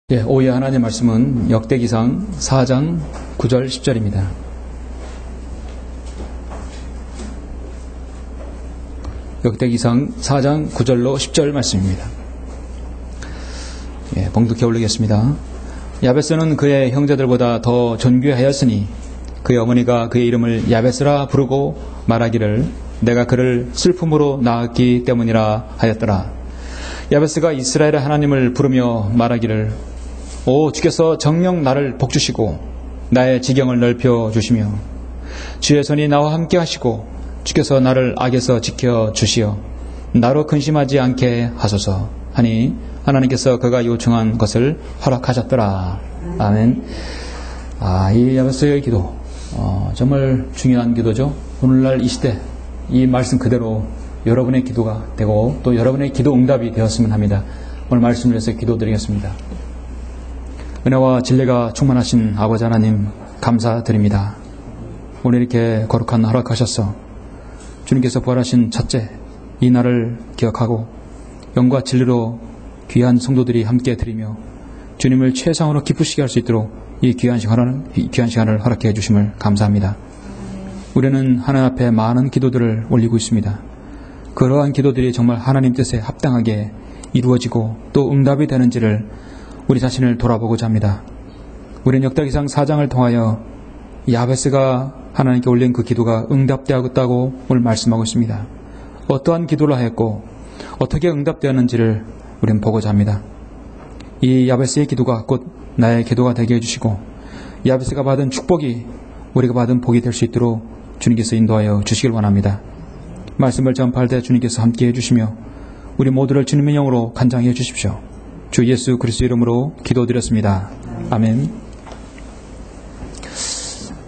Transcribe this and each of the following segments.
오후에 하나님의 말씀은 역대기상 4장 9절 10절입니다. 역대기상 4장 9절로 10절 말씀입니다. 봉독해 올리겠습니다. 야베스는 그의 형제들보다 더 존귀하였으니 그의 어머니가 그의 이름을 야베스라 부르고 말하기를 내가 그를 슬픔으로 낳았기 때문이라 하였더라. 야베스가 이스라엘의 하나님을 부르며 말하기를 오 주께서 정녕 나를 복주시고 나의 지경을 넓혀 주시며 주의 손이 나와 함께 하시고 주께서 나를 악에서 지켜 주시어 나로 근심하지 않게 하소서 하니 하나님께서 그가 요청한 것을 허락하셨더라. 아멘. 이 야베스의 기도 정말 중요한 기도죠. 오늘날 이 시대 이 말씀 그대로 여러분의 기도가 되고 또 여러분의 기도 응답이 되었으면 합니다. 오늘 말씀을 위해서 기도드리겠습니다. 은혜와 진리가 충만하신 아버지 하나님 감사드립니다. 오늘 이렇게 거룩한 허락하셔서 주님께서 부활하신 첫째 이 날을 기억하고 영과 진리로 귀한 성도들이 함께 드리며 주님을 최상으로 기쁘시게 할 수 있도록 이 귀한 시간을 허락해 주심을 감사합니다. 우리는 하나님 앞에 많은 기도들을 올리고 있습니다. 그러한 기도들이 정말 하나님 뜻에 합당하게 이루어지고 또 응답이 되는지를 우리 자신을 돌아보고자 합니다. 우리는 역대기상 4장을 통하여 야베스가 하나님께 올린 그 기도가 응답되었다고 오늘 말씀하고 있습니다. 어떠한 기도를 하였고 어떻게 응답되었는지를 우리는 보고자 합니다. 이 야베스의 기도가 곧 나의 기도가 되게 해주시고 야베스가 받은 축복이 우리가 받은 복이 될 수 있도록 주님께서 인도하여 주시길 원합니다. 말씀을 전파할 때 주님께서 함께 해주시며 우리 모두를 주님의 영으로 간장해 주십시오. 주 예수 그리스도 이름으로 기도드렸습니다. 아멘.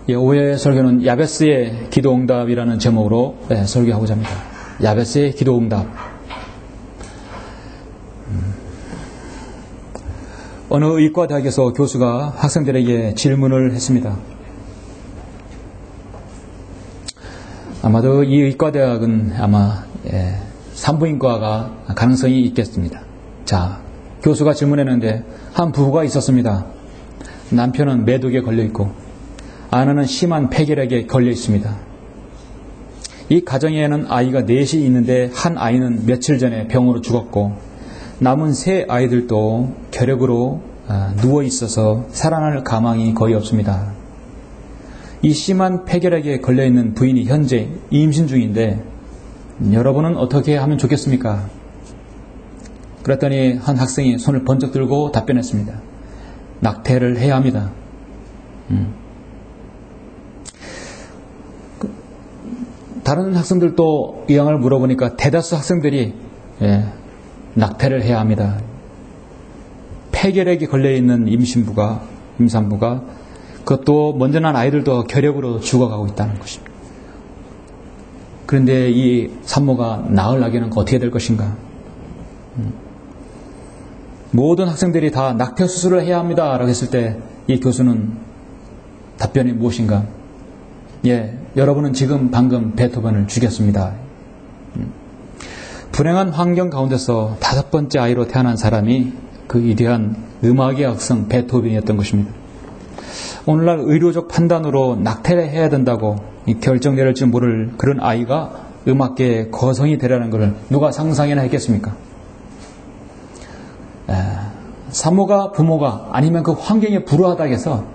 오후의 설교는 야베스의 기도응답이라는 제목으로 설교하고자 합니다. 야베스의 기도응답. 어느 의과대학에서 교수가 학생들에게 질문을 했습니다. 아마도 이 의과대학은 아마 산부인과가 가능성이 있겠습니다. 자, 교수가 질문했는데 한 부부가 있었습니다. 남편은 매독에 걸려있고 아내는 심한 폐결핵에 걸려있습니다. 이 가정에는 아이가 넷이 있는데 한 아이는 며칠 전에 병으로 죽었고 남은 세 아이들도 결핵으로 누워있어서 살아날 가망이 거의 없습니다. 이 심한 폐결핵에 걸려있는 부인이 현재 임신 중인데 여러분은 어떻게 하면 좋겠습니까? 그랬더니 한 학생이 손을 번쩍 들고 답변했습니다. 낙태를 해야 합니다. 다른 학생들도 이왕을 물어보니까 대다수 학생들이 낙태를 해야 합니다. 폐결핵에 걸려있는 임산부가 그것도 먼저 난 아이들도 결핵으로 죽어가고 있다는 것입니다. 그런데 이 산모가 낳을 아기는 어떻게 될 것인가? 모든 학생들이 다 낙태 수술을 해야 합니다 라고 했을 때 이 교수는 답변이 무엇인가? 여러분은 지금 방금 베토벤을 죽였습니다. 불행한 환경 가운데서 5번째 아이로 태어난 사람이 그 위대한 음악의 악성 베토벤이었던 것입니다. 오늘날 의료적 판단으로 낙태를 해야 된다고 결정 내릴지 모를 그런 아이가 음악계의 거성이 되라는 것을 누가 상상이나 했겠습니까? 산모가 부모가 아니면 그 환경에 불우하다고 해서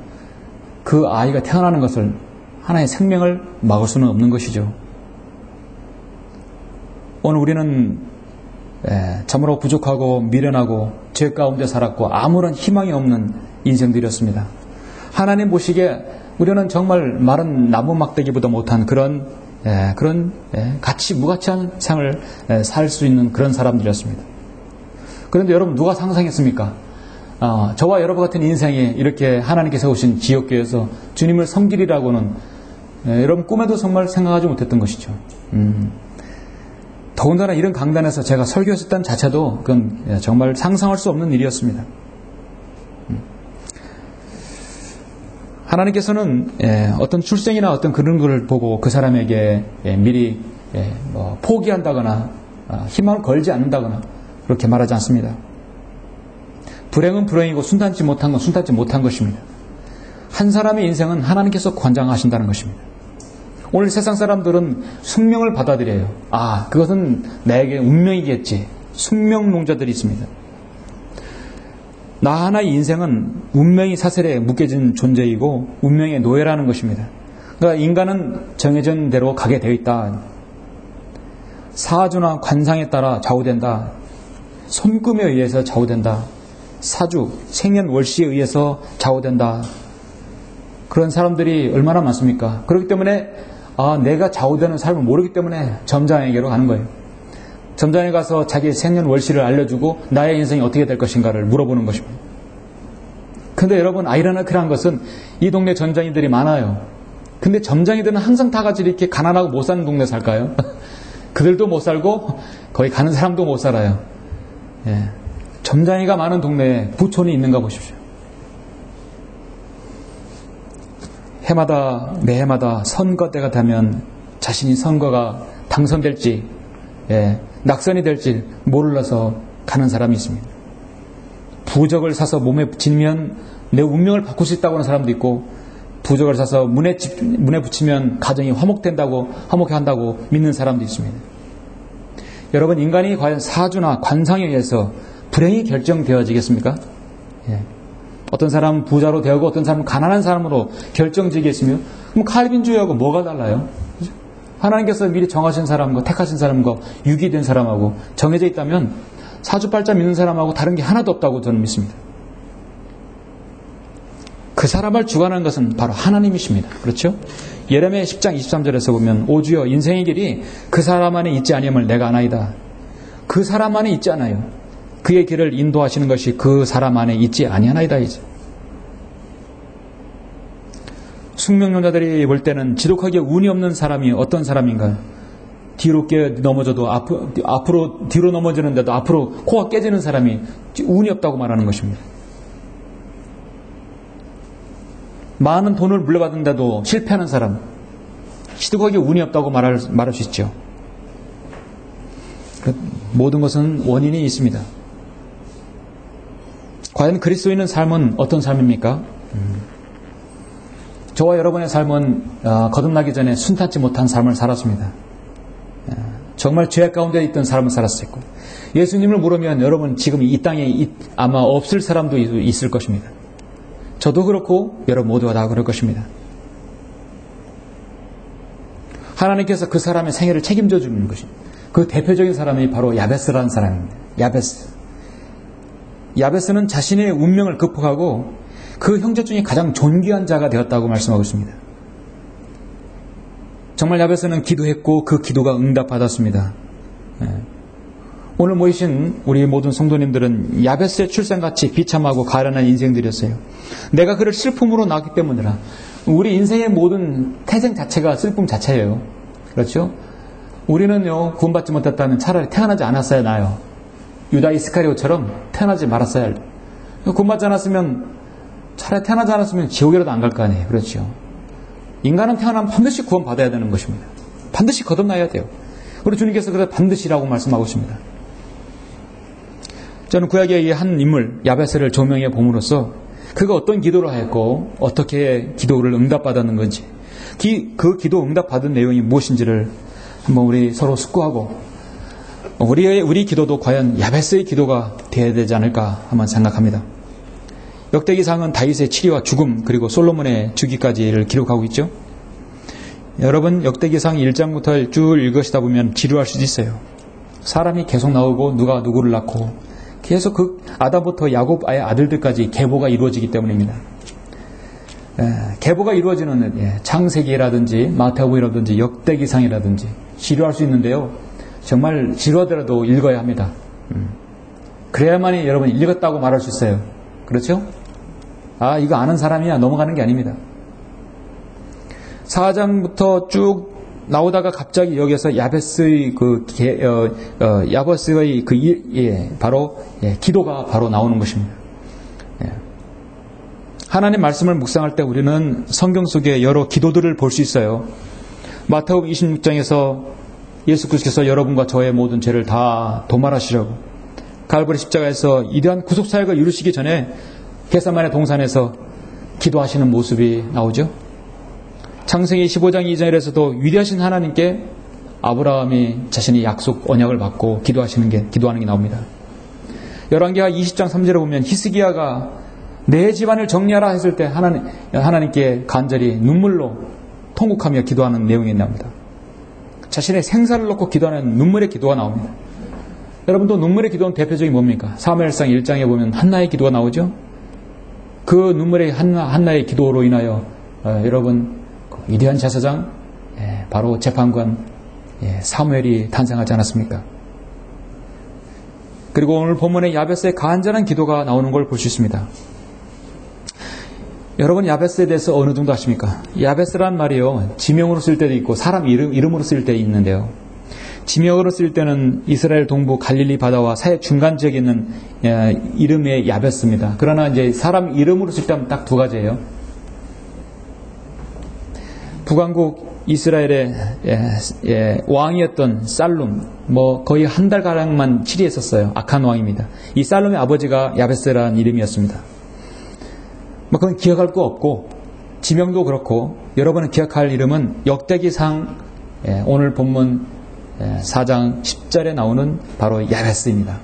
그 아이가 태어나는 것을 하나의 생명을 막을 수는 없는 것이죠. 오늘 우리는 참으로 부족하고 미련하고 죄 가운데 살았고 아무런 희망이 없는 인생들이었습니다. 하나님 보시기에 우리는 정말 마른 나무 막대기보다 못한 그런 무가치한 삶을 살 수 있는 그런 사람들이었습니다. 그런데 여러분 누가 상상했습니까? 저와 여러분 같은 인생이 이렇게 하나님께 세우신 지역교회에서 주님을 섬기리라고는 여러분 꿈에도 정말 생각하지 못했던 것이죠. 더군다나 이런 강단에서 제가 설교했었다는 자체도 그건 정말 상상할 수 없는 일이었습니다. 하나님께서는 어떤 출생이나 어떤 그런 것을 보고 그 사람에게 미리 포기한다거나 희망을 걸지 않는다거나 그렇게 말하지 않습니다. 불행은 불행이고 순탄치 못한 건 순탄치 못한 것입니다. 한 사람의 인생은 하나님께서 관장하신다는 것입니다. 오늘 세상 사람들은 숙명을 받아들여요. 아, 그것은 나에게 운명이겠지. 숙명론자들이 있습니다. 나 하나의 인생은 운명이 사슬에 묶여진 존재이고 운명의 노예라는 것입니다. 그러니까 인간은 정해진 대로 가게 되어 있다. 사주나 관상에 따라 좌우된다. 손금에 의해서 좌우된다. 사주, 생년월시에 의해서 좌우된다. 그런 사람들이 얼마나 많습니까? 그렇기 때문에 내가 좌우되는 삶을 모르기 때문에 점장에게로 가는 거예요. 점장에 가서 자기 생년월시를 알려주고 나의 인생이 어떻게 될 것인가를 물어보는 것입니다. 근데 여러분, 아이러니컬한 것은 이 동네 점장이들이 많아요. 근데 점장이들은 항상 다 같이 이렇게 가난하고 못 사는 동네 살까요? 그들도 못 살고 거기 가는 사람도 못 살아요. 예. 점장이가 많은 동네에 부촌이 있는가 보십시오. 매해마다 선거 때가 되면 자신이 선거가 당선될지 낙선이 될지 몰라서 가는 사람이 있습니다. 부적을 사서 몸에 붙이면 내 운명을 바꿀 수 있다고 하는 사람도 있고, 부적을 사서 문에 붙이면 가정이 화목해 한다고 믿는 사람도 있습니다. 여러분, 인간이 과연 사주나 관상에 의해서 불행이 결정되어지겠습니까? 어떤 사람은 부자로 되고 어떤 사람은 가난한 사람으로 결정지겠으며, 그럼 칼빈주의하고 뭐가 달라요? 하나님께서 미리 정하신 사람과 택하신 사람과 유기된 사람하고 정해져 있다면 사주팔자 믿는 사람하고 다른 게 하나도 없다고 저는 믿습니다. 그 사람을 주관하는 것은 바로 하나님이십니다. 그렇죠? 예레미야 10장 23절에서 보면 오주여 인생의 길이 그 사람 안에 있지 아니함을 내가 아나이다. 그 사람 안에 있지 않아요. 그의 길을 인도하시는 것이 그 사람 안에 있지 아니하나이다. 이제. 숙명론자들이 볼 때는 지독하게 운이 없는 사람이 어떤 사람인가요? 뒤로 넘어져도 앞으로 뒤로 넘어지는데도 앞으로 코가 깨지는 사람이 운이 없다고 말하는 것입니다. 많은 돈을 물려받은데도 실패하는 사람, 지독하게 운이 없다고 말할 수 있죠. 모든 것은 원인이 있습니다. 과연 그리스도인의 삶은 어떤 삶입니까? 저와 여러분의 삶은 거듭나기 전에 순탄치 못한 삶을 살았습니다. 정말 죄 가운데 있던 삶을 살았을 거고, 예수님을 물으면 여러분 지금 이 땅에 아마 없을 사람도 있을 것입니다. 저도 그렇고 여러분 모두가 다 그럴 것입니다. 하나님께서 그 사람의 생애를 책임져 주는 것입니다. 그 대표적인 사람이 바로 야베스라는 사람입니다. 야베스는 자신의 운명을 극복하고 그 형제 중에 가장 존귀한 자가 되었다고 말씀하고 있습니다. 정말 야베스는 기도했고 그 기도가 응답받았습니다. 오늘 모이신 우리 모든 성도님들은 야베스의 출생같이 비참하고 가련한 인생들이었어요. 내가 그를 슬픔으로 낳았기 때문이라. 우리 인생의 모든 태생 자체가 슬픔 자체예요. 그렇죠? 우리는요, 구원받지 못했다면 차라리 태어나지 않았어야 나요. 유다 이스카리오처럼 태어나지 말았어야 할. 구원받지 않았으면, 차라리 태어나지 않았으면 지옥이라도 안 갈 거 아니에요. 그렇죠? 인간은 태어나면 반드시 구원받아야 되는 것입니다. 반드시 거듭나야 돼요. 우리 주님께서 그래서 반드시라고 말씀하고 있습니다. 저는 구약의 한 인물 야베스를 조명해 봄으로써 그가 어떤 기도를 하였고 어떻게 기도를 응답받았는 건지, 그 기도 응답받은 내용이 무엇인지를 한번 우리 서로 숙고하고 우리 기도도 과연 야베스의 기도가 되어야 되지 않을까 한번 생각합니다. 역대기상은 다윗의 치리와 죽음 그리고 솔로몬의 죽이까지를 기록하고 있죠. 여러분 역대기상 1장부터 쭉 읽으시다 보면 지루할 수도 있어요. 사람이 계속 나오고 누가 누구를 낳고 계속 그 아담부터 야곱의 아들들까지 계보가 이루어지기 때문입니다. 계보가 이루어지는 창세기라든지 마태복음이라든지 역대기상이라든지 지루할 수 있는데요. 정말 지루하더라도 읽어야 합니다. 그래야만이 여러분 읽었다고 말할 수 있어요. 그렇죠? 아, 이거 아는 사람이야 넘어가는 게 아닙니다. 4장부터 쭉 나오다가 갑자기 여기서 야베스의 바로 기도가 바로 나오는 것입니다. 하나님 말씀을 묵상할 때 우리는 성경 속에 여러 기도들을 볼 수 있어요. 마태복음 26장에서 예수 그리스도께서 여러분과 저의 모든 죄를 다 도말하시려고 갈보리 십자가에서 이러한 구속사역을 이루시기 전에 겟세마네 동산에서 기도하시는 모습이 나오죠. 창세기 15장 2절에서도 위대하신 하나님께 아브라함이 자신의 약속 언약을 받고 기도하는 게 나옵니다. 열왕기하 20장 3절에 보면 히스기야가 내 집안을 정리하라 했을 때 하나님께 간절히 눈물로 통곡하며 기도하는 내용이 나옵니다. 자신의 생사를 놓고 기도하는 눈물의 기도가 나옵니다. 여러분도 눈물의 기도는 대표적인 뭡니까? 사무엘상 1장에 보면 한나의 기도가 나오죠. 그 눈물의 한나의 기도로 인하여 여러분 위대한 제사장 바로 재판관 사무엘이 탄생하지 않았습니까? 그리고 오늘 본문에 야베스의 간절한 기도가 나오는 걸 볼 수 있습니다. 여러분 야베스에 대해서 어느 정도 아십니까? 야베스란 말이요, 지명으로 쓸 때도 있고 사람 이름으로 쓸 때 있는데요. 지명으로 쓸 때는 이스라엘 동부 갈릴리 바다와 사해 중간 지역에 있는 이름의 야베스입니다. 그러나 이제 사람 이름으로 쓸 때는 딱 두 가지예요. 북왕국 이스라엘의 왕이었던 살룸, 거의 한 달가량만 치리했었어요. 악한 왕입니다. 이 살룸의 아버지가 야베스라는 이름이었습니다. 그건 기억할 거 없고 지명도 그렇고 여러분은 기억할 이름은 역대기상 오늘 본문 4장 10절에 나오는 바로 야베스입니다.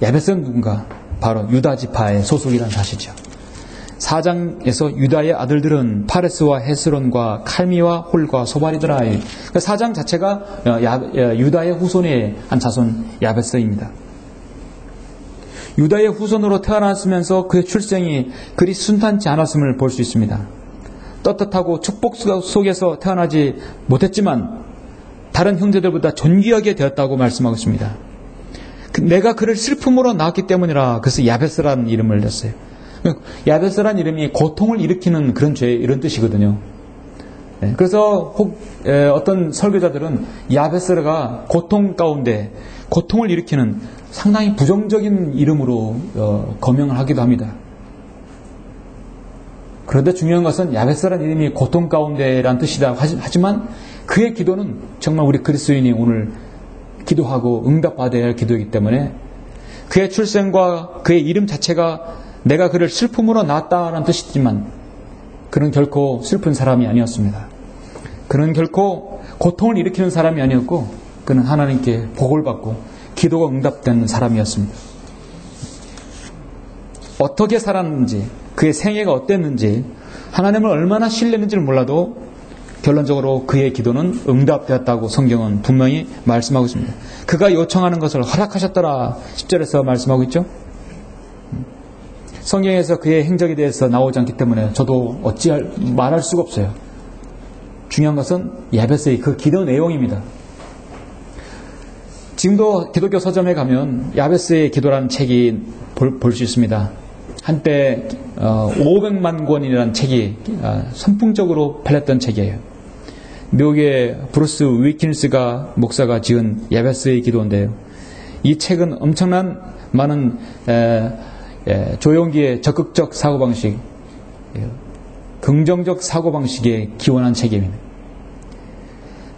야베스는 누군가? 바로 유다 지파의 소속이라는 사실이죠. 4장에서 유다의 아들들은 파레스와 헤스론과 칼미와 홀과 소발이더라. 4장 자체가 유다의 후손의 한 자손 야베스입니다. 유다의 후손으로 태어났으면서 그의 출생이 그리 순탄치 않았음을 볼 수 있습니다. 떳떳하고 축복 속에서 태어나지 못했지만 다른 형제들보다 존귀하게 되었다고 말씀하고 있습니다. 내가 그를 슬픔으로 낳았기 때문이라 그래서 야베스라는 이름을 냈어요. 야베스라는 이름이 고통을 일으키는 그런 죄 이런 뜻이거든요. 그래서 어떤 설교자들은 야베스가 고통 가운데 고통을 일으키는 상당히 부정적인 이름으로 거명을 하기도 합니다. 그런데 중요한 것은 야베스라는 이름이 고통 가운데라는 뜻이다 하지만 그의 기도는 정말 우리 그리스도인이 오늘 기도하고 응답받아야 할 기도이기 때문에 그의 출생과 그의 이름 자체가 내가 그를 슬픔으로 낳았다는 뜻이지만 그는 결코 슬픈 사람이 아니었습니다. 그는 결코 고통을 일으키는 사람이 아니었고 그는 하나님께 복을 받고 기도가 응답된 사람이었습니다. 어떻게 살았는지 그의 생애가 어땠는지 하나님을 얼마나 신뢰했는지를 몰라도 결론적으로 그의 기도는 응답되었다고 성경은 분명히 말씀하고 있습니다. 그가 요청하는 것을 허락하셨더라 10절에서 말씀하고 있죠. 성경에서 그의 행적에 대해서 나오지 않기 때문에 저도 말할 수가 없어요. 중요한 것은 야베스의 그 기도 내용입니다. 지금도 기독교 서점에 가면 야베스의 기도라는 책이 볼 수 있습니다. 한때 500만 권이라는 책이 선풍적으로 팔렸던 책이에요. 미국의 브루스 위킨스가 목사가 지은 야베스의 기도인데요. 이 책은 엄청난 많은 조용기의 적극적 사고방식, 긍정적 사고방식에 기원한 책입니다.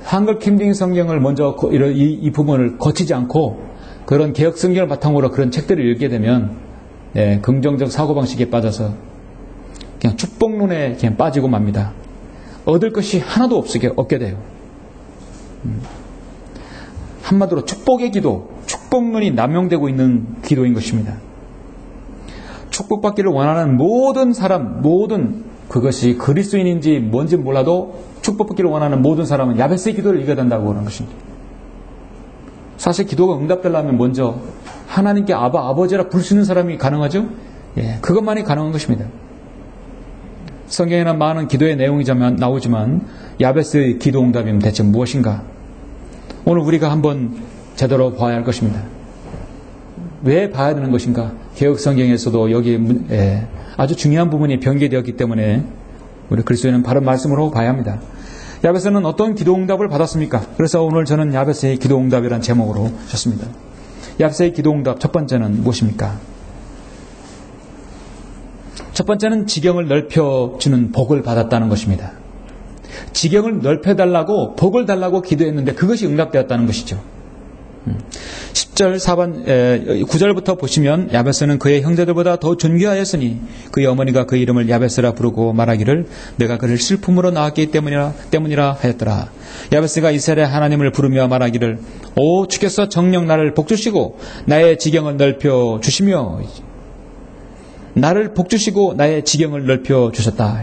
한글 킹딩 성경을 먼저 이 부분을 거치지 않고 그런 개혁 성경을 바탕으로 그런 책들을 읽게 되면 긍정적 사고방식에 빠져서 그냥 축복론에 그냥 빠지고 맙니다. 얻을 것이 하나도 없게 돼요. 한마디로 축복의 기도, 축복론이 남용되고 있는 기도인 것입니다. 축복받기를 원하는 모든 사람, 그것이 그리스도인인지 뭔지 몰라도 축복받기를 원하는 모든 사람은 야베스의 기도를 읽어야 된다고 하는 것입니다. 사실 기도가 응답되려면 먼저 하나님께 아버지라 부를 수 있는 사람이 가능하죠? 그것만이 가능한 것입니다. 성경에는 많은 기도의 내용이 나오지만 야베스의 기도 응답이면 대체 무엇인가? 오늘 우리가 한번 제대로 봐야 할 것입니다. 왜 봐야 되는 것인가? 개혁 성경에서도 여기 아주 중요한 부분이 변개되었기 때문에 우리 그리스도인은 바른 말씀으로 봐야 합니다. 야베스는 어떤 기도 응답을 받았습니까? 그래서 오늘 저는 야베스의 기도 응답이라는 제목으로 줬습니다. 야베스의 기도 응답 첫 번째는 무엇입니까? 첫 번째는 지경을 넓혀주는 복을 받았다는 것입니다. 지경을 넓혀달라고 복을 달라고 기도했는데 그것이 응답되었다는 것이죠. 9절부터 보시면 야베스는 그의 형제들보다 더 존귀하였으니 그의 어머니가 그의 이름을 야베스라 부르고 말하기를 내가 그를 슬픔으로 낳았기 때문이라 하였더라. 야베스가 이스라엘의 하나님을 부르며 말하기를 오 주께서 정녕 나를 복주시고 나의 지경을 넓혀 주시며 나를 복주시고 나의 지경을 넓혀 주셨다.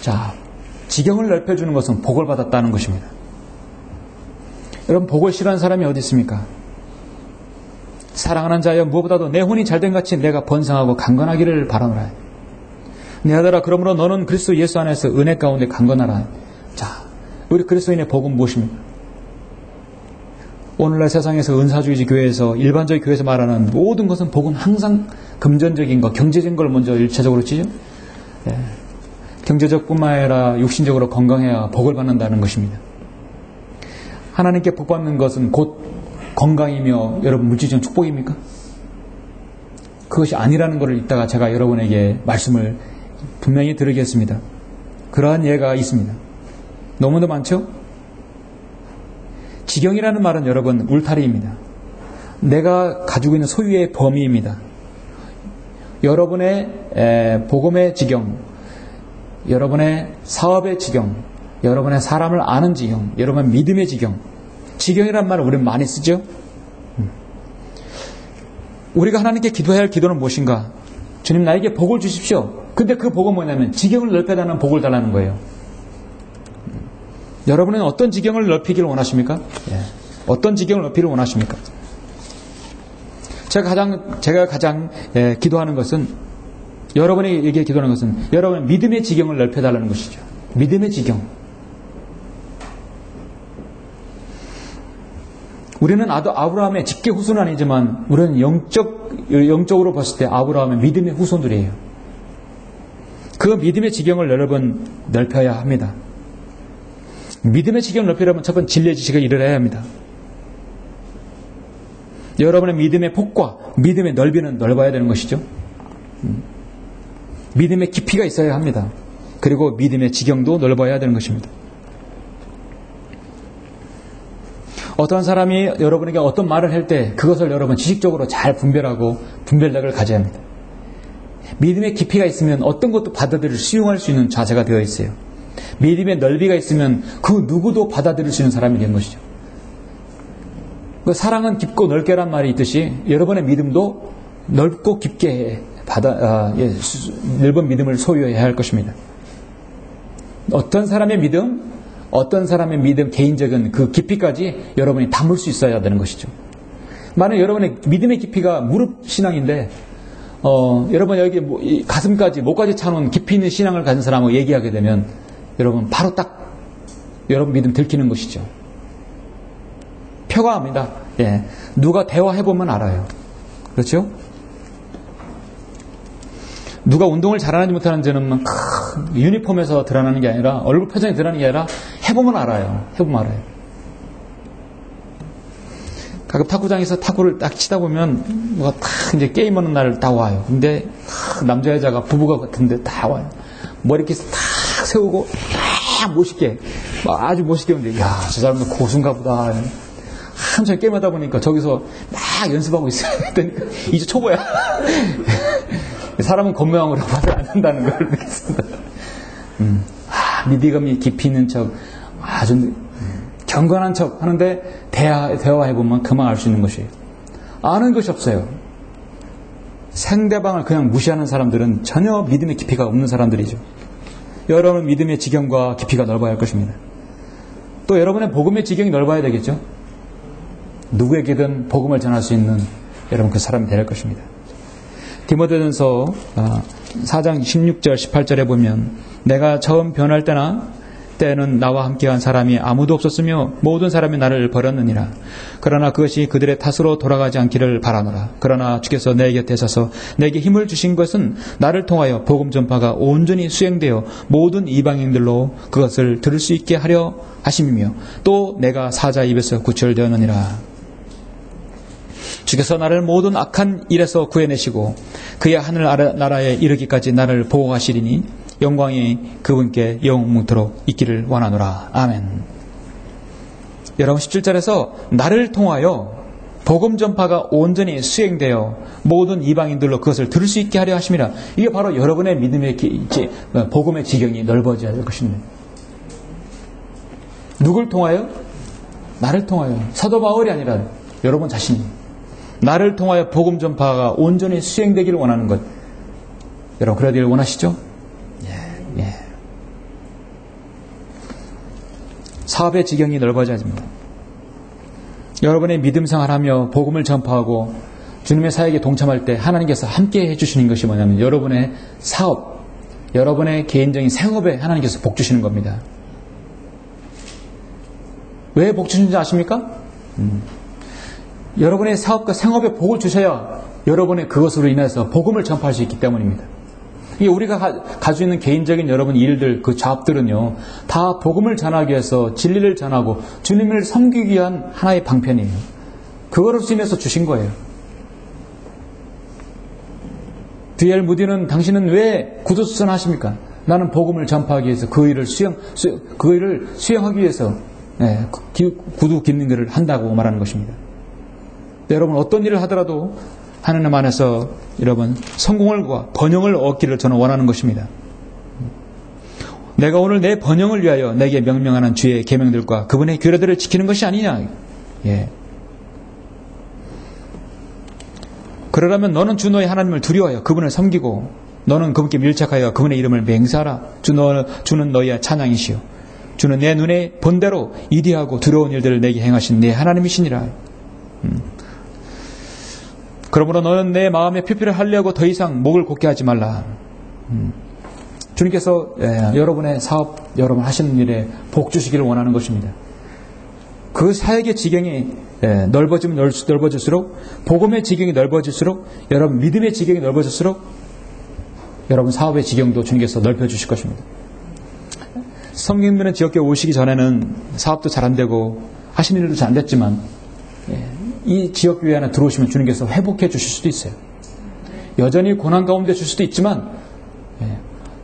자, 지경을 넓혀 주는 것은 복을 받았다는 것입니다. 여러분, 복을 싫어하는 사람이 어디 있습니까? 사랑하는 자여 무엇보다도 내 혼이 잘된 같이 내가 번성하고 강건하기를 바라노라. 내 아들아 그러므로 너는 그리스도 예수 안에서 은혜 가운데 강건하라. 자, 우리 그리스도인의 복은 무엇입니까? 오늘날 세상에서 은사주의지 교회에서 일반적인 교회에서 말하는 모든 것은 복은 항상 금전적인 것, 경제적인 걸 먼저 일차적으로 치죠. 예. 경제적 뿐만 아니라 육신적으로 건강해야 복을 받는다는 것입니다. 하나님께 복 받는 것은 곧 건강이며 여러분 물질적 축복입니까? 그것이 아니라는 것을 이따가 제가 여러분에게 말씀을 분명히 드리겠습니다. 그러한 예가 있습니다. 너무도 많죠? 지경이라는 말은 여러분 울타리입니다. 내가 가지고 있는 소유의 범위입니다. 여러분의 복음의 지경, 여러분의 사업의 지경, 여러분의 사람을 아는 지경, 여러분의 믿음의 지경. 지경이란 말을 우리는 많이 쓰죠. 우리가 하나님께 기도해야 할 기도는 무엇인가? 주님 나에게 복을 주십시오. 근데 그 복은 뭐냐면 지경을 넓혀달라는 복을 달라는 거예요. 여러분은 어떤 지경을 넓히기를 원하십니까? 예. 어떤 지경을 넓히기를 원하십니까? 제가 가장 기도하는 것은 여러분에게 기도하는 것은 여러분의 믿음의 지경을 넓혀달라는 것이죠. 믿음의 지경. 우리는 아브라함의 직계 후손은 아니지만 우리는 영적으로 봤을 때 아브라함의 믿음의 후손들이에요. 그 믿음의 지경을 여러분 넓혀야 합니다. 믿음의 지경을 넓히려면 첫 번째 진리의 지식을 이뤄야 합니다. 여러분의 믿음의 폭과 믿음의 넓이는 넓어야 되는 것이죠. 믿음의 깊이가 있어야 합니다. 그리고 믿음의 지경도 넓어야 되는 것입니다. 어떤 사람이 여러분에게 어떤 말을 할 때 그것을 여러분 지식적으로 잘 분별하고 분별력을 가져야 합니다. 믿음의 깊이가 있으면 어떤 것도 받아들일 수용할 수 있는 자세가 되어 있어요. 믿음의 넓이가 있으면 그 누구도 받아들일 수 있는 사람이 된 것이죠. 사랑은 깊고 넓게란 말이 있듯이 여러분의 믿음도 넓고 깊게 넓은 믿음을 소유해야 할 것입니다. 어떤 사람의 믿음 개인적인 그 깊이까지 여러분이 담을 수 있어야 되는 것이죠. 만약 여러분의 믿음의 깊이가 무릎 신앙인데 여러분 여기 가슴까지 목까지 차놓은 깊이 있는 신앙을 가진 사람하고 얘기하게 되면 여러분 바로 딱 여러분 믿음 들키는 것이죠. 표가합니다. 예. 누가 대화해보면 알아요. 그렇죠? 누가 운동을 잘하는지 못하는지는 유니폼에서 드러나는 게 아니라 얼굴 표정이 드러나는 게 아니라 해보면 알아요. 가끔 탁구장에서 탁구를 딱 치다 보면 뭐가 딱 이제 게임하는 날을 딱 와요. 근데 남자 여자가 부부가 같은데 다 와요. 머리 이렇게 딱 세우고 딱 멋있게 아주 멋있게 오는데 야, 저 사람도 고수인가 보다. 한참 게임하다 보니까 저기서 막 연습하고 있어요. 그러니까 이제 초보야. 사람은 겉모양으로 말을 안 한다는 걸 느꼈습니다. 미디감이 깊이 있는 척, 아주 경건한 척 하는데 대화해보면 그만 알 수 있는 것이에요. 아는 것이 없어요. 상대방을 그냥 무시하는 사람들은 전혀 믿음의 깊이가 없는 사람들이죠. 여러분 믿음의 지경과 깊이가 넓어야 할 것입니다. 또 여러분의 복음의 지경이 넓어야 되겠죠. 누구에게든 복음을 전할 수 있는 여러분 그 사람이 될 것입니다. 디모데전서 4장 16절 18절에 보면 내가 처음 변할 때는 나와 함께한 사람이 아무도 없었으며 모든 사람이 나를 버렸느니라. 그러나 그것이 그들의 탓으로 돌아가지 않기를 바라노라. 그러나 주께서 내 곁에 서서 내게 힘을 주신 것은 나를 통하여 복음 전파가 온전히 수행되어 모든 이방인들로 그것을 들을 수 있게 하려 하심이며 또 내가 사자 입에서 구출되었느니라. 주께서 나를 모든 악한 일에서 구해내시고 그의 하늘 나라에 이르기까지 나를 보호하시리니 영광이 그분께 영원토록 있기를 원하노라. 아멘. 여러분 17절에서 나를 통하여 복음 전파가 온전히 수행되어 모든 이방인들로 그것을 들을 수 있게 하려 하심이라. 이게 바로 여러분의 믿음의 복음의 지경이 넓어져야 할 것입니다. 누굴 통하여? 나를 통하여. 사도 바울이 아니라 여러분 자신이. 나를 통하여 복음 전파가 온전히 수행되기를 원하는 것. 여러분 그러기를 원하시죠? 예. 사업의 지경이 넓어져야 됩니다. 여러분의 믿음 생활하며 복음을 전파하고 주님의 사역에 동참할 때 하나님께서 함께 해주시는 것이 뭐냐면 여러분의 사업, 여러분의 개인적인 생업에 하나님께서 복 주시는 겁니다. 왜 복 주시는지 아십니까? 여러분의 사업과 생업에 복을 주셔야 여러분의 그것으로 인해서 복음을 전파할 수 있기 때문입니다. 이게 우리가 가지고 있는 개인적인 여러분 일들, 그 잡들은요, 다 복음을 전하기 위해서 진리를 전하고 주님을 섬기기 위한 하나의 방편이에요. 그거로 인해서 주신 거예요. D.L. 무디는 당신은 왜 구두수선 하십니까? 나는 복음을 전파하기 위해서 그 일을 수행하기 위해서 구두 깁는 일을 한다고 말하는 것입니다. 여러분 어떤 일을 하더라도 하나님 안에서 여러분 성공과 번영을 얻기를 저는 원하는 것입니다. 내가 오늘 내 번영을 위하여 내게 명령하는 주의 계명들과 그분의 규례들을 지키는 것이 아니냐. 그러려면 너는 주 너의 하나님을 두려워하여 그분을 섬기고 너는 그분께 밀착하여 그분의 이름을 맹세하라. 주는 너희의 찬양이시오. 주는 내 눈에 본대로 이디하고 두려운 일들을 내게 행하신 내 하나님이시니라. 그러므로 너는 내 마음에 표표를 하려고 더 이상 목을 곧게 하지 말라. 주님께서 여러분의 사업, 여러분 하시는 일에 복 주시기를 원하는 것입니다. 그 사역의 지경이 넓어지면 넓어질수록, 복음의 지경이 넓어질수록, 여러분 믿음의 지경이 넓어질수록 여러분 사업의 지경도 주님께서 넓혀주실 것입니다. 성경민은 지역교회 오시기 전에는 사업도 잘 안 되고 하시는 일도 잘 안 됐지만 이 지역교회 안에 들어오시면 주님께서 회복해 주실 수도 있어요. 여전히 고난 가운데 줄 수도 있지만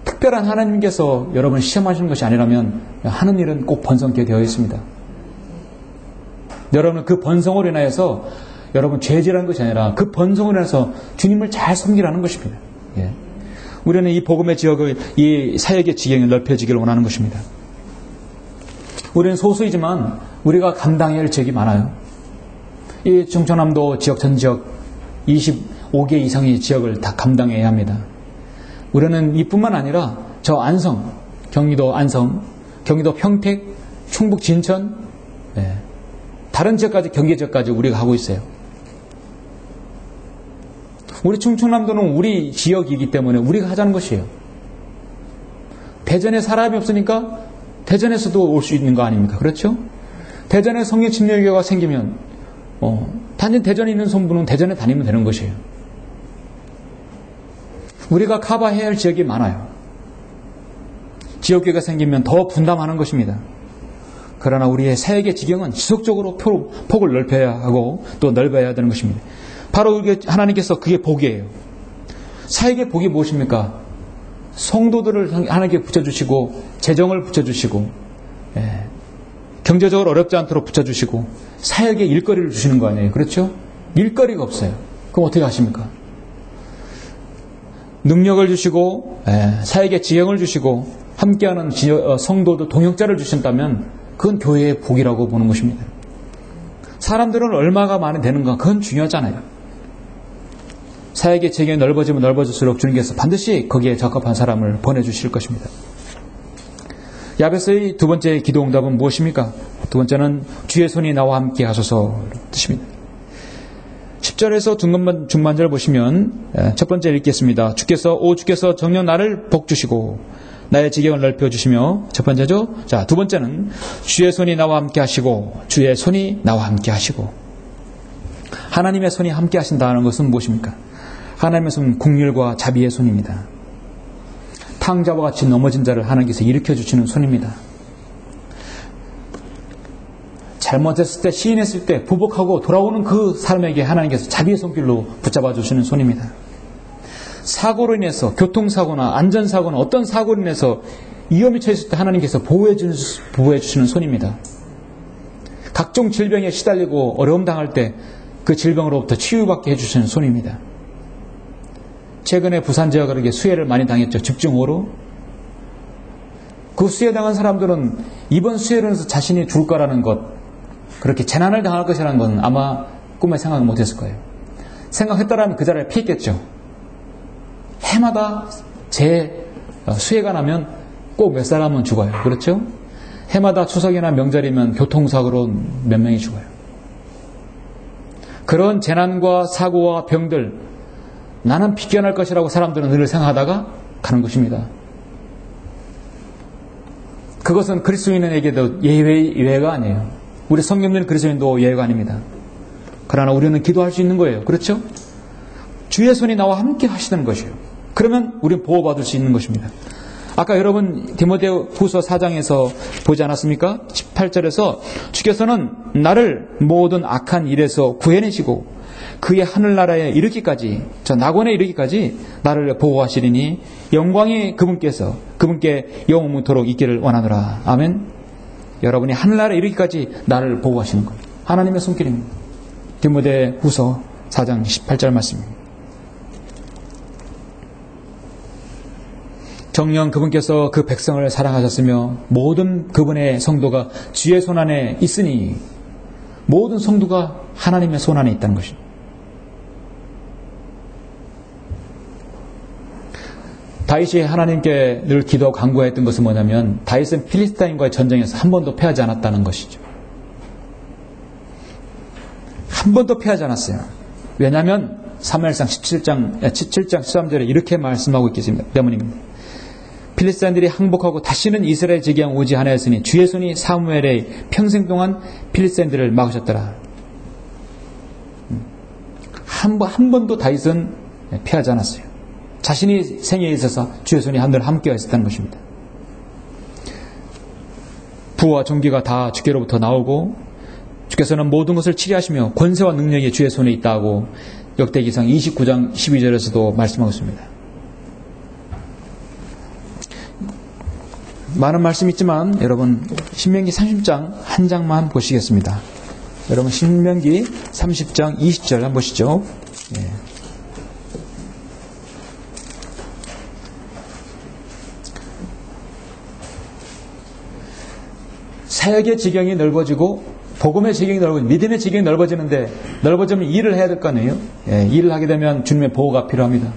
특별한 하나님께서 여러분을 시험하시는 것이 아니라면 하는 일은 꼭 번성케 되어 있습니다. 여러분은 그 번성으로 인하여서 여러분 죄질하는 것이 아니라 그 번성으로 인해서 주님을 잘 섬기라는 것입니다. 우리는 이 복음의 지역을, 이 사역의 지경이 넓혀지기를 원하는 것입니다. 우리는 소수이지만 우리가 감당해야 할 지역이 많아요. 이 충청남도 지역 전 지역 25개 이상의 지역을 다 감당해야 합니다. 우리는 이뿐만 아니라 저 안성, 경기도 안성, 경기도 평택, 충북 진천, 다른 지역까지, 경기 지역까지 우리가 하고 있어요. 우리 충청남도는 우리 지역이기 때문에 우리가 하자는 것이에요. 대전에 사람이 없으니까 대전에서도 올 수 있는 거 아닙니까? 그렇죠? 대전에 성령침례교회가 생기면 단지 대전에 있는 성부는 대전에 다니면 되는 것이에요. 우리가 커버해야 할 지역이 많아요. 지역교회가 생기면 더 분담하는 것입니다. 그러나 우리의 사역의 지경은 지속적으로 폭을 넓혀야 하고 또 넓어야 되는 것입니다. 바로 하나님께서 그게 복이에요. 사역의 복이 무엇입니까? 성도들을 하나님께 붙여주시고 재정을 붙여주시고 경제적으로 어렵지 않도록 붙여주시고 사역의 일거리를 주시는 거 아니에요. 그렇죠? 일거리가 없어요. 그럼 어떻게 하십니까? 능력을 주시고 사역의 지형을 주시고 함께하는 성도들 동역자를 주신다면 그건 교회의 복이라고 보는 것입니다. 사람들은 얼마가 많이 되는가 그건 중요하잖아요. 사역의 지경이 넓어지면 넓어질수록 주님께서 반드시 거기에 적합한 사람을 보내주실 것입니다. 야베스의 두 번째 기도 응답은 무엇입니까? 두 번째는 주의 손이 나와 함께 하소서 뜻입니다. 10절에서 중반절 보시면 첫 번째 읽겠습니다. 주께서 정녕 나를 복주시고 나의 지경을 넓혀주시며, 첫 번째죠. 자, 두 번째는 주의 손이 나와 함께 하시고, 주의 손이 나와 함께 하시고. 하나님의 손이 함께 하신다는 것은 무엇입니까? 하나님의 손은 긍휼과 자비의 손입니다. 탕자와 같이 넘어진 자를 하나님께서 일으켜주시는 손입니다. 잘못했을 때, 시인했을 때 부복하고 돌아오는 그 사람에게 하나님께서 자비의 손길로 붙잡아 주시는 손입니다. 사고로 인해서, 교통사고나 안전사고나 어떤 사고로 인해서 위험이 처했을 때 하나님께서 보호해 주시는 손입니다. 각종 질병에 시달리고 어려움 당할 때 그 질병으로부터 치유받게 해주시는 손입니다. 최근에 부산 지역은 그렇게 수해를 많이 당했죠. 집중호우로. 그 수해당한 사람들은 이번 수해로 인해서 자신이 죽을 거라는 것, 그렇게 재난을 당할 것이라는 건 아마 꿈에 생각 못했을 거예요. 생각했더라면 그 자리에 피했겠죠. 해마다 수해가 나면 꼭 몇 사람은 죽어요. 그렇죠? 해마다 추석이나 명절이면 교통사고로 몇 명이 죽어요. 그런 재난과 사고와 병들, 나는 비껴날 것이라고 사람들은 늘 생각하다가 가는 것입니다. 그것은 그리스도인에게도 예외가 아니에요. 우리 성경적인 그리스도인도 예외가 아닙니다. 그러나 우리는 기도할 수 있는 거예요. 그렇죠? 주의 손이 나와 함께 하시는 것이에요. 그러면 우리는 보호받을 수 있는 것입니다. 아까 여러분 디모데 후서 4장에서 보지 않았습니까? 18절에서 주께서는 나를 모든 악한 일에서 구해내시고 그의 하늘나라에 이르기까지, 저 낙원에 이르기까지 나를 보호하시리니 영광이 그분께 영원토록 있기를 원하노라. 아멘. 여러분이 하늘나라에 이르기까지 나를 보호하시는 것, 하나님의 손길입니다. 디모데 후서 4장 18절 말씀입니다. 정녕 그분께서 그 백성을 사랑하셨으며 모든 그분의 성도가 주의 손안에 있으니, 모든 성도가 하나님의 손안에 있다는 것입니다. 다윗이 하나님께 늘 기도하고 간구했던 것은 뭐냐면, 다윗은 필리스타인과의 전쟁에서 한 번도 패하지 않았다는 것이죠. 한 번도 패하지 않았어요. 왜냐하면 사무엘상 17장 13절에 이렇게 말씀하고 있기 때문입니다. 필리스타인들이 항복하고 다시는 이스라엘 지경 오지 않았으니 주의 손이 사무엘의 평생 동안 필리스타인들을 막으셨더라. 한 번도 다윗은 피하지 않았어요. 자신이 생애에 있어서 주의 손이 늘 함께 있었다는 것입니다. 부와 존귀가 다 주께로부터 나오고 주께서는 모든 것을 치리하시며 권세와 능력이 주의 손에 있다고 역대기상 29장 12절에서도 말씀하고 있습니다. 많은 말씀이 있지만 여러분 신명기 30장 한 장만 보시겠습니다. 여러분 신명기 30장 20절 한번 보시죠. 예. 사역의 지경이 넓어지고 복음의 지경이 넓어지고 믿음의 지경이 넓어지는데, 넓어지면 일을 해야 될 거 아니에요. 예, 일을 하게 되면 주님의 보호가 필요합니다.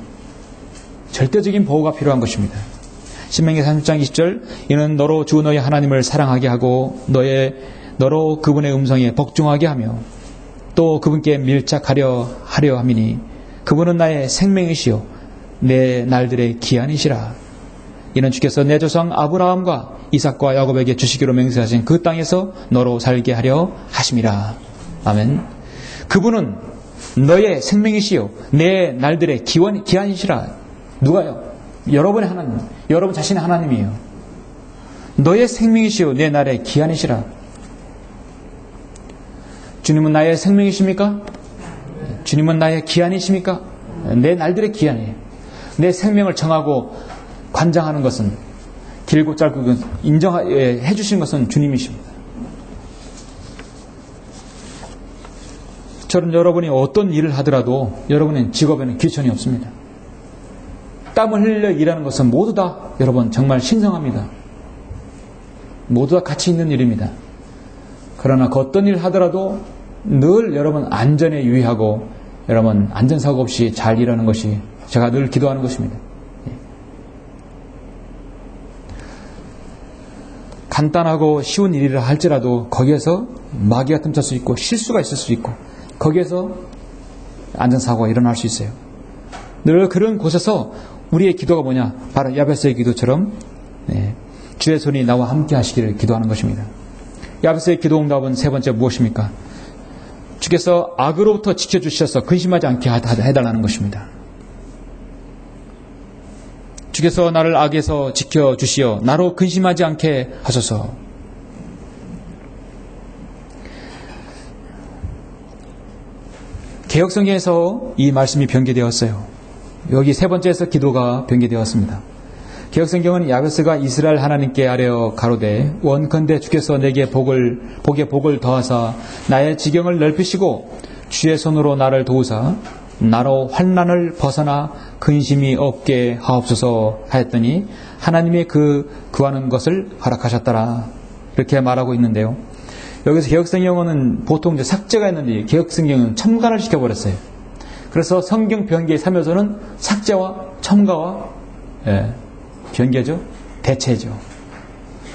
절대적인 보호가 필요한 것입니다. 신명기 30장 20절, 이는 너로 주 너의 하나님을 사랑하게 하고 너로 그분의 음성에 복종하게 하며 또 그분께 밀착하려 함이니 그분은 나의 생명이시요 내 날들의 기한이시라. 이는 주께서 내 조상 아브라함과 이삭과 야곱에게 주시기로 맹세하신 그 땅에서 너로 살게 하려 하심이라. 아멘. 그분은 너의 생명이시요 내 날들의 기한이시라. 누가요? 여러분의 하나님, 여러분 자신의 하나님이에요. 너의 생명이시요 내 날의 기한이시라. 주님은 나의 생명이십니까? 주님은 나의 기한이십니까? 내 날들의 기한이에요. 내 생명을 정하고 관장하는 것은, 길고 짧고 인정해 주신 것은 주님이십니다. 저는 여러분이 어떤 일을 하더라도 여러분의 직업에는 귀천이 없습니다. 땀을 흘려 일하는 것은 모두 다 여러분 정말 신성합니다. 모두 다 가치 있는 일입니다. 그러나 그 어떤 일을 하더라도 늘 여러분 안전에 유의하고 여러분 안전사고 없이 잘 일하는 것이 제가 늘 기도하는 것입니다. 간단하고 쉬운 일이라 할지라도 거기에서 마귀가 틈찰 수 있고 실수가 있을 수 있고 거기에서 안전사고가 일어날 수 있어요. 늘 그런 곳에서 우리의 기도가 뭐냐? 바로 야베스의 기도처럼 주의 손이 나와 함께 하시기를 기도하는 것입니다. 야베스의 기도 응답은 세 번째 무엇입니까? 주께서 악으로부터 지켜주셔서 근심하지 않게 해달라는 것입니다. 주께서 나를 악에서 지켜주시어 나로 근심하지 않게 하소서. 개역성경에서 이 말씀이 변개되었어요. 여기 세 번째에서 기도가 변개되었습니다. 개역성경은 야베스가 이스라엘 하나님께 아뢰어 가로되 원컨대 주께서 내게 복을 더하사 나의 지경을 넓히시고 주의 손으로 나를 도우사 나로 환난을 벗어나 근심이 없게 하옵소서 하였더니 하나님이 구하는 것을 허락하셨더라. 이렇게 말하고 있는데요. 여기서 개혁성경은 보통 이제 삭제가 있는데 개혁성경은 첨가를 시켜버렸어요. 그래서 성경 변기에 살면서는 삭제와 첨가와 변개죠. 대체죠.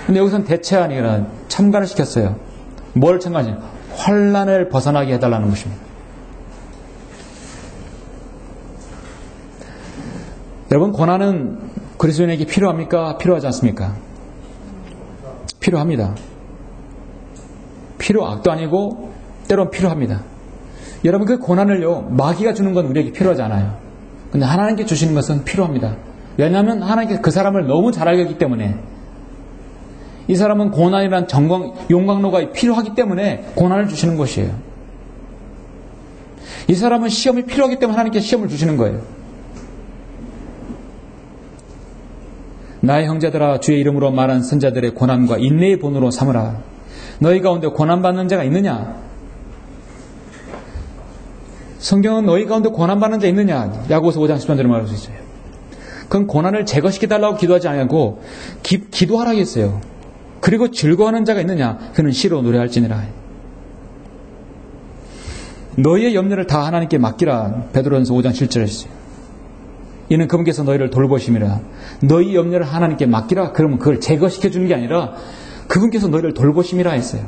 근데 여기서는 대체가 아니라 첨가를 시켰어요. 뭘 첨가하지? 환난을 벗어나게 해달라는 것입니다. 여러분, 고난은 그리스도인에게 필요합니까? 필요하지 않습니까? 필요합니다. 필요악도 아니고 때론 필요합니다. 여러분, 그 고난을요, 마귀가 주는 건 우리에게 필요하지 않아요. 근데 하나님께 주시는 것은 필요합니다. 왜냐하면 하나님께서 그 사람을 너무 잘 알기 때문에, 이 사람은 고난이란 용광로가 필요하기 때문에 고난을 주시는 것이에요. 이 사람은 시험이 필요하기 때문에 하나님께서 시험을 주시는 거예요. 나의 형제들아, 주의 이름으로 말한 선자들의 고난과 인내의 본으로 삼으라. 너희 가운데 고난받는 자가 있느냐? 성경은 너희 가운데 고난받는 자 있느냐? 야고보서 5장 10절에 말할 수 있어요. 그건 고난을 제거시켜달라고 기도하지 않고 기도하라고 했어요. 그리고 즐거워하는 자가 있느냐? 그는 시로 노래할지니라. 너희의 염려를 다 하나님께 맡기라. 베드로전서 5장 7절에 했어요. 이는 그분께서 너희를 돌보심이라. 너희 염려를 하나님께 맡기라. 그러면 그걸 제거시켜 주는 게 아니라 그분께서 너희를 돌보심이라 했어요.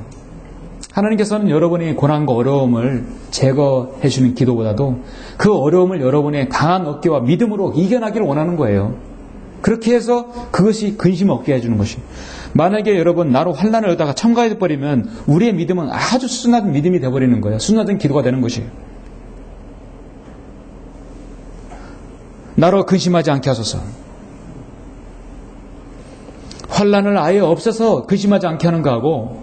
하나님께서는 여러분의 고난과 어려움을 제거해 주는 기도보다도 그 어려움을 여러분의 강한 어깨와 믿음으로 이겨나기를 원하는 거예요. 그렇게 해서 그것이 근심 없게 해주는 것입니다. 만약에 여러분 나로 환난을 얻다가 첨가해 버리면 우리의 믿음은 아주 순한 믿음이 되어버리는 거예요. 순화된 기도가 되는 것이에요. 나로 근심하지 않게 하소서. 환난을 아예 없애서 근심하지 않게 하는 거하고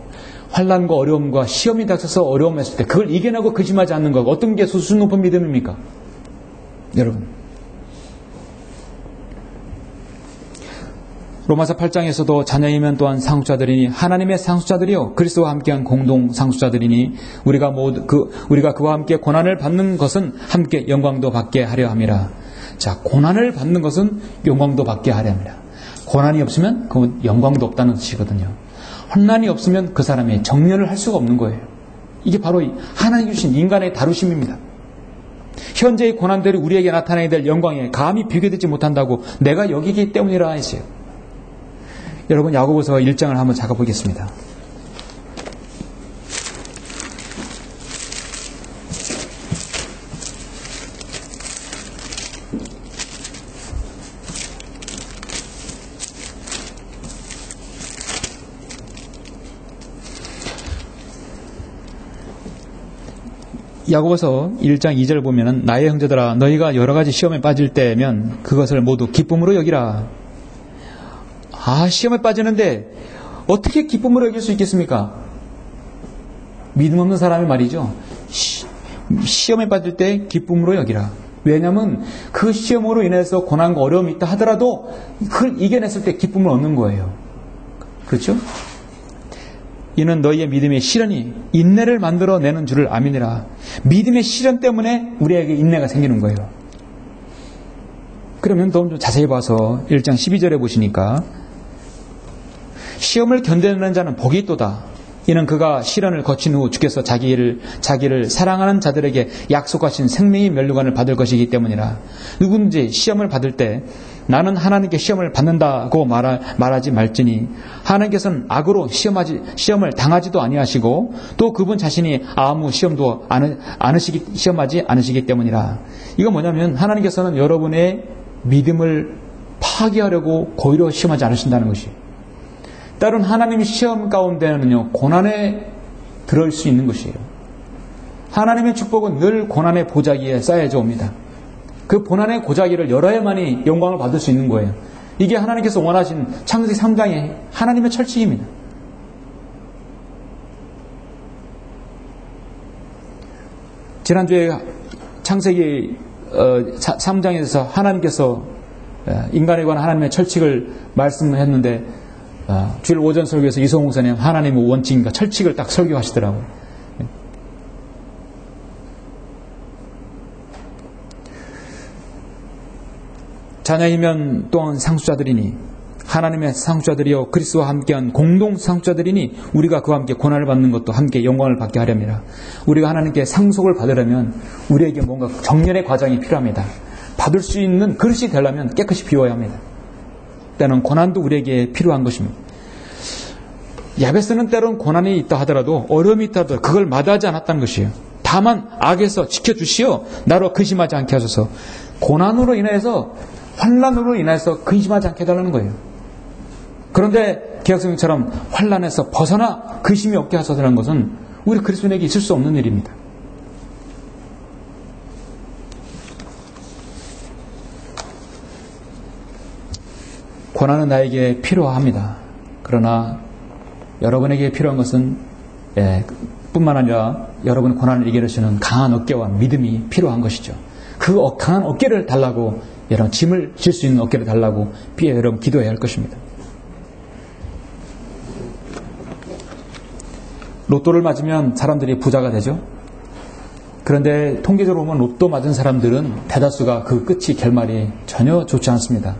환난과 어려움과 시험이 닥쳐서 어려움했을 때 그걸 이겨내고 근심하지 않는 거하고 어떤 게 수준 높은 믿음입니까? 여러분, 로마서 8장에서도 자녀이면 또한 상속자들이니 하나님의 상속자들이요 그리스도와 함께한 공동 상속자들이니 우리가 그와 함께 고난을 받는 것은 함께 영광도 받게 하려 함이라. 자, 고난을 받는 것은 영광도 받게 하려 합니다. 고난이 없으면 그건 영광도 없다는 뜻이거든요. 환난이 없으면 그 사람이 정년을 할 수가 없는 거예요. 이게 바로 하나님 주신 인간의 다루심입니다. 현재의 고난들이 우리에게 나타나야 될 영광에 감히 비교되지 못한다고 내가 여기기 때문이라 했어요. 여러분, 야고보서 1장을 한번 작아보겠습니다. 야고보서 1장 2절 보면은 나의 형제들아 너희가 여러 가지 시험에 빠질 때면 그것을 모두 기쁨으로 여기라. 시험에 빠지는데 어떻게 기쁨으로 여길 수 있겠습니까? 믿음 없는 사람이 말이죠. 시험에 빠질 때 기쁨으로 여기라. 왜냐하면 그 시험으로 인해서 고난과 어려움이 있다 하더라도 그걸 이겨냈을 때 기쁨을 얻는 거예요. 그렇죠? 이는 너희의 믿음의 시련이 인내를 만들어내는 줄을 아미니라. 믿음의 시련 때문에 우리에게 인내가 생기는 거예요. 그러면 좀 자세히 봐서 1장 12절에 보시니까 시험을 견뎌내는 자는 복이 있도다. 이는 그가 시련을 거친 후 주께서 자기를 사랑하는 자들에게 약속하신 생명의 면류관을 받을 것이기 때문이라. 누구든지 시험을 받을 때 나는 하나님께 시험을 받는다고 말하지 말지니 하나님께서는 악으로 시험을 당하지도 아니하시고 또 그분 자신이 아무 시험도 시험하지 않으시기 때문이라. 이건 뭐냐면 하나님께서는 여러분의 믿음을 파괴하려고 고의로 시험하지 않으신다는 것이. 때론 하나님의 시험 가운데는요 고난에 들어올 수 있는 것이에요. 하나님의 축복은 늘 고난의 보자기에 쌓여져 옵니다. 그 고난의 보자기를 열어야만이 영광을 받을 수 있는 거예요. 이게 하나님께서 원하신 창세기 3장의 하나님의 철칙입니다. 지난주에 창세기 3장에서 하나님께서 인간에 관한 하나님의 철칙을 말씀했는데 주일 오전 설교에서 이성호 목사님 하나님의 원칙인가 철칙을 딱 설교하시더라고요. 자녀이면 또한 상속자들이니 하나님의 상속자들이여 그리스도와 함께한 공동 상속자들이니 우리가 그와 함께 고난을 받는 것도 함께 영광을 받게 하렵니다. 우리가 하나님께 상속을 받으려면 우리에게 뭔가 정렬의 과정이 필요합니다. 받을 수 있는 그릇이 되려면 깨끗이 비워야 합니다. 때는 고난도 우리에게 필요한 것입니다. 야베스는 때론 고난이 있다 하더라도 어려움이 있다 하더라도 그걸 마다하지 않았다는 것이에요. 다만 악에서 지켜주시어 나로 근심하지 않게 하소서. 고난으로 인해서 환난으로 인해서 근심하지 않게 해달라는 거예요. 그런데 개혁성경처럼 환난에서 벗어나 근심이 없게 하소서라는 것은 우리 그리스도인에게 있을 수 없는 일입니다. 고난은 나에게 필요합니다. 그러나 여러분에게 필요한 것은 뿐만 아니라 여러분의 고난을 이겨내시는 강한 어깨와 믿음이 필요한 것이죠. 그 강한 어깨를 달라고, 여러분 짐을 질 수 있는 어깨를 달라고 여러분 기도해야 할 것입니다. 로또를 맞으면 사람들이 부자가 되죠. 그런데 통계적으로 보면 로또 맞은 사람들은 대다수가 그 끝이 결말이 전혀 좋지 않습니다.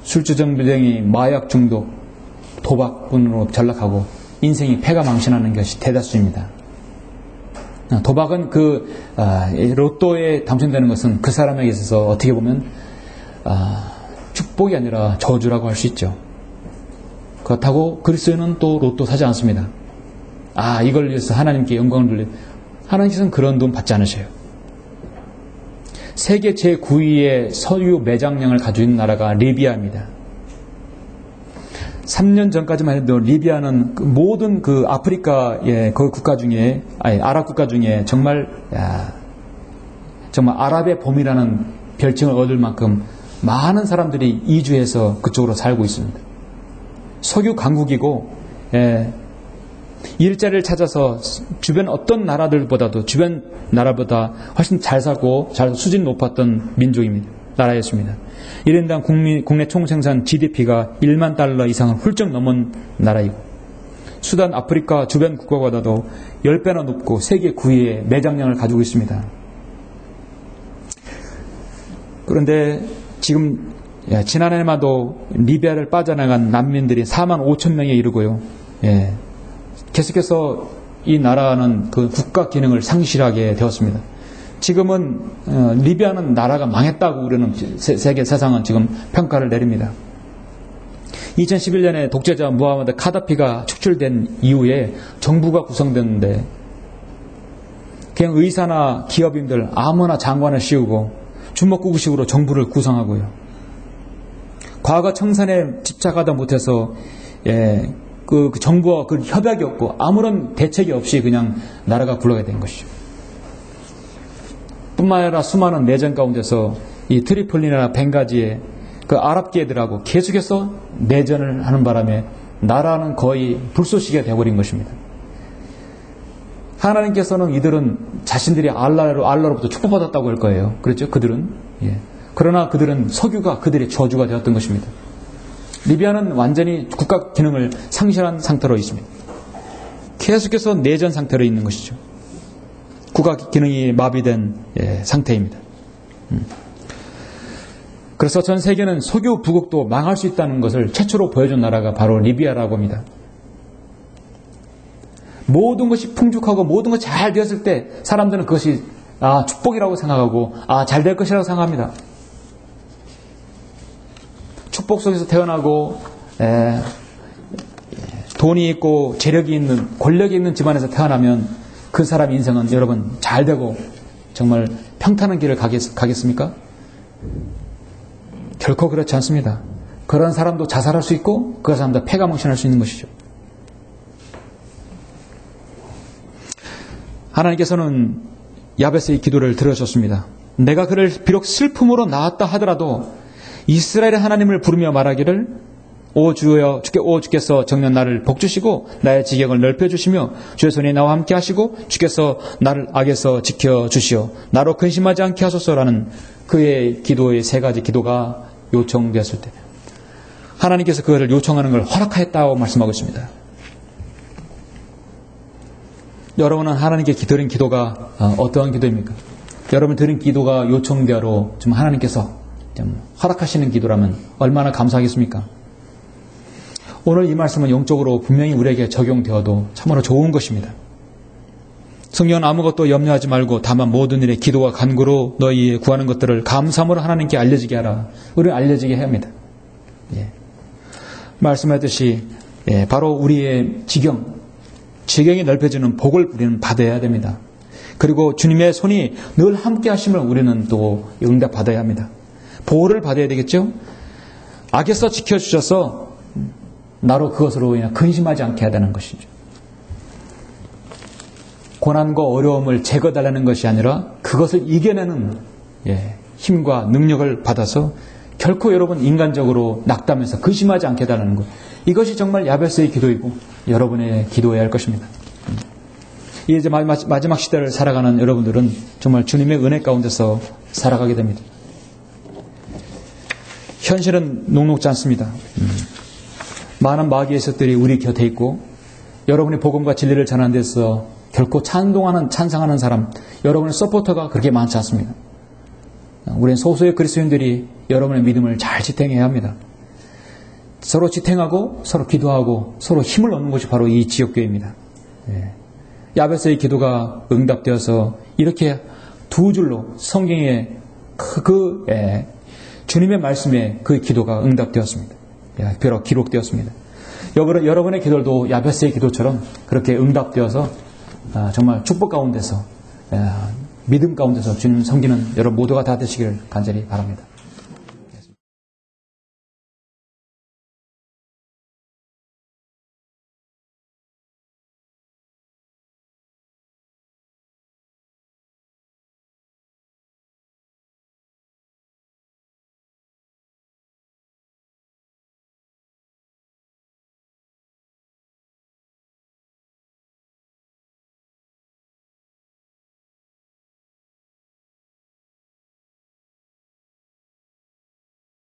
술주정부쟁이, 마약 중독, 도박꾼으로 전락하고 인생이 패가망신하는 것이 대다수입니다. 도박은 로또에 당첨되는 것은 그 사람에게 있어서 어떻게 보면 축복이 아니라 저주라고 할 수 있죠. 그렇다고 그리스도인은 또 로또 사지 않습니다. 이걸 위해서 하나님께 영광을 돌려, 하나님께서는 그런 돈 받지 않으셔요. 세계 제9위의 석유 매장량을 가지고 있는 나라가 리비아입니다. 3년 전까지만 해도 리비아는 모든 그 아프리카의 그 국가 중에, 아랍 국가 중에 정말 아랍의 봄이라는 별칭을 얻을 만큼 많은 사람들이 이주해서 그쪽으로 살고 있습니다. 석유 강국이고, 일자리를 찾아서 주변 어떤 나라들보다도 주변 나라보다 훨씬 잘 살고 수준이 높았던 민족입니다. 나라였습니다. 1인당 국내 총생산 GDP가 1만 달러 이상을 훌쩍 넘은 나라이고, 수단, 아프리카 주변 국가보다도 10배나 높고 세계 9위의 매장량을 가지고 있습니다. 그런데 지금 지난해마도 리비아를 빠져나간 난민들이 4만 5천 명에 이르고요. 계속해서 이 나라는 그 국가 기능을 상실하게 되었습니다. 지금은 리비아는 나라가 망했다고 우리는 세상은 지금 평가를 내립니다. 2011년에 독재자 무하마드 카다피가 축출된 이후에 정부가 구성됐는데 그냥 의사나 기업인들 아무나 장관을 씌우고 주먹구구식으로 정부를 구성하고요. 과거 청산에 집착하다 못해서 그 정부와 그 협약이 없고 아무런 대책이 없이 그냥 나라가 굴러가게 된 것이죠. 뿐만 아니라 수많은 내전 가운데서 이 트리폴리나 벵가지의 그 아랍계들하고 계속해서 내전을 하는 바람에 나라는 거의 불쏘시개가 되어버린 것입니다. 하나님께서는 이들은 자신들이 알라로부터 축복받았다고 할 거예요. 그렇죠? 그들은. 그러나 그들은 석유가 그들의 저주가 되었던 것입니다. 리비아는 완전히 국가 기능을 상실한 상태로 있습니다. 계속해서 내전 상태로 있는 것이죠. 국가 기능이 마비된 상태입니다. 그래서 전 세계는 석유 부국도 망할 수 있다는 것을 최초로 보여준 나라가 바로 리비아라고 합니다. 모든 것이 풍족하고 모든 것이 잘 되었을 때 사람들은 그것이 축복이라고 생각하고 잘 될 것이라고 생각합니다. 축복 속에서 태어나고 돈이 있고 재력이 있는, 권력이 있는 집안에서 태어나면 그 사람 인생은 여러분 잘 되고 정말 평탄한 길을 가겠습니까? 결코 그렇지 않습니다. 그런 사람도 자살할 수 있고 그 사람도 패가망신할 수 있는 것이죠. 하나님께서는 야베스의 기도를 들으셨습니다. 내가 그를 비록 슬픔으로 낳았다 하더라도 이스라엘의 하나님을 부르며 말하기를 오 주여 주께서 정녕 나를 복주시고 나의 지경을 넓혀주시며 주의 손이 나와 함께 하시고 주께서 나를 악에서 지켜주시오 나로 근심하지 않게 하소서라는 그의 기도의 세 가지 기도가 요청되었을 때 하나님께서 그를 요청하는 걸 허락하였다고 말씀하고 있습니다. 여러분은 하나님께 드린 기도가 어떠한 기도입니까? 여러분 드린 기도가 요청대로 좀 하나님께서 좀 허락하시는 기도라면 얼마나 감사하겠습니까? 오늘 이 말씀은 영적으로 분명히 우리에게 적용되어도 참으로 좋은 것입니다. 성경은 아무것도 염려하지 말고 다만 모든 일에 기도와 간구로 너희 구하는 것들을 감사함으로 하나님께 알려지게 하라. 우리는 알려지게 해야 합니다. 말씀하듯이 바로 우리의 지경이 넓혀지는 복을 우리는 받아야 됩니다. 그리고 주님의 손이 늘 함께 하심을 우리는 또 응답받아야 합니다. 보호를 받아야 되겠죠? 악에서 지켜주셔서 나로 그것으로 인해 근심하지 않게 하다는 것이죠. 고난과 어려움을 제거달라는 것이 아니라 그것을 이겨내는 힘과 능력을 받아서 결코 여러분 인간적으로 낙담해서 근심하지 않게 해달라는 것. 이것이 정말 야베스의 기도이고 여러분의 기도해야 할 것입니다. 이제 마지막 시대를 살아가는 여러분들은 정말 주님의 은혜 가운데서 살아가게 됩니다. 현실은 녹록지 않습니다. 많은 마귀의 녀석들이 우리 곁에 있고 여러분이 복음과 진리를 전하는 데서 결코 찬상하는 사람, 여러분의 서포터가 그렇게 많지 않습니다. 우리는 소수의 그리스도인들이 여러분의 믿음을 잘 지탱해야 합니다. 서로 지탱하고 서로 기도하고 서로 힘을 얻는 것이 바로 이 지역교회입니다. 야베스의 기도가 응답되어서 이렇게 두 줄로 성경의 주님의 말씀에 그 기도가 응답되었습니다. 비록 기록되었습니다. 여러분의 기도도 야베스의 기도처럼 그렇게 응답되어서 정말 축복 가운데서 믿음 가운데서 주님 섬기는 여러분 모두가 다 되시기를 간절히 바랍니다.